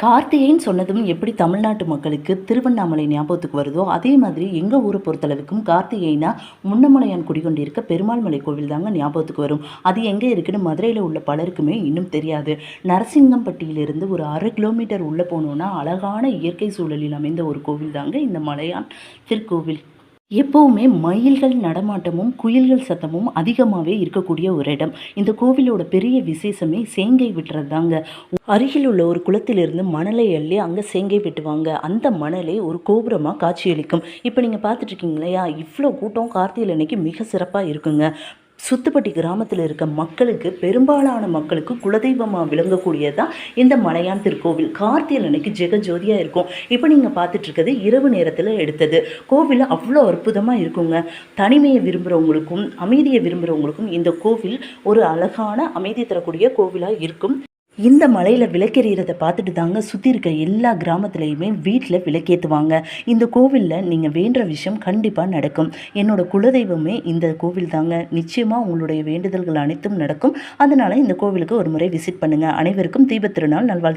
கார்த்திகைன்னு சொன்னதும் எப்படி தமிழ்நாட்டு மக்களுக்கு திருவண்ணாமலை ஞாபகத்துக்கு வருதோ, அதே மாதிரி எங்கள் ஊரை பொறுத்தளவுக்கும் கார்த்திகைனா முன்னமலையான் குடிகொண்டிருக்க பெருமாள் மலை கோவில் தாங்க ஞாபகத்துக்கு வரும். அது எங்கே இருக்குன்னு மதுரையில் உள்ள பலருக்குமே இன்னும் தெரியாது. நரசிங்கம்பட்டியிலிருந்து ஒரு 1/2 கிலோமீட்டர் உள்ளே போனோன்னா அழகான இயற்கை சூழலில் அமைந்த ஒரு கோவில் தாங்க இந்த மலையான் திருக்கோவில். எப்பவுமே மயில்கள் நடமாட்டமும் குயில்கள் சத்தமும் அதிகமாகவே இருக்கக்கூடிய ஒரு இடம். இந்த கோவிலோட பெரிய விசேஷமே சேங்கை விட்டுறது தாங்க. அருகில் உள்ள ஒரு குளத்திலிருந்து மணலை அள்ளி அங்கே சேங்கை வெட்டுவாங்க. அந்த மணலை ஒரு கோபுரமாக காட்சியளிக்கும். இப்போ நீங்கள் பார்த்துட்டு இருக்கீங்க இல்லையா, இவ்வளோ கூட்டம் கார்த்திகை அன்னைக்கு மிக சிறப்பாக இருக்குங்க. சுத்துப்பட்டி கிராமத்தில் இருக்க மக்களுக்கு, பெரும்பாலான மக்களுக்கு குலதெய்வமாக விளங்கக்கூடியதான் இந்த மலையான் திருக்கோவில். கார்த்திகை அன்னைக்கு ஜெகஜோதியாக இருக்கும். இப்போ நீங்கள் பார்த்துட்டு இருக்கிறது இரவு நேரத்தில் எடுத்தது. கோவில் அவ்வளோ அற்புதமாக இருக்குங்க. தனிமையை விரும்புகிறவங்களுக்கும் அமைதியை விரும்புகிறவங்களுக்கும் இந்த கோவில் ஒரு அழகான அமைதி தரக்கூடிய கோவிலாக இருக்கும். இந்த மலையில் விளக்கெறிகிறத பார்த்துட்டு தாங்க சுற்றி இருக்க எல்லா கிராமத்துலேயுமே வீட்டில் விளக்கேற்றுவாங்க. இந்த கோவிலில் நீங்கள் வேண்டுற விஷயம் கண்டிப்பாக நடக்கும். என்னோட குலதெய்வமே இந்த கோவில் தாங்க. நிச்சயமாக உங்களுடைய வேண்டுதல்கள் அனைத்தும் நடக்கும். அதனால் இந்த கோவிலுக்கு ஒரு முறை விசிட் பண்ணுங்கள். அனைவருக்கும் தீபத் திருநாள் நல்வாழ்த்துக்கள்.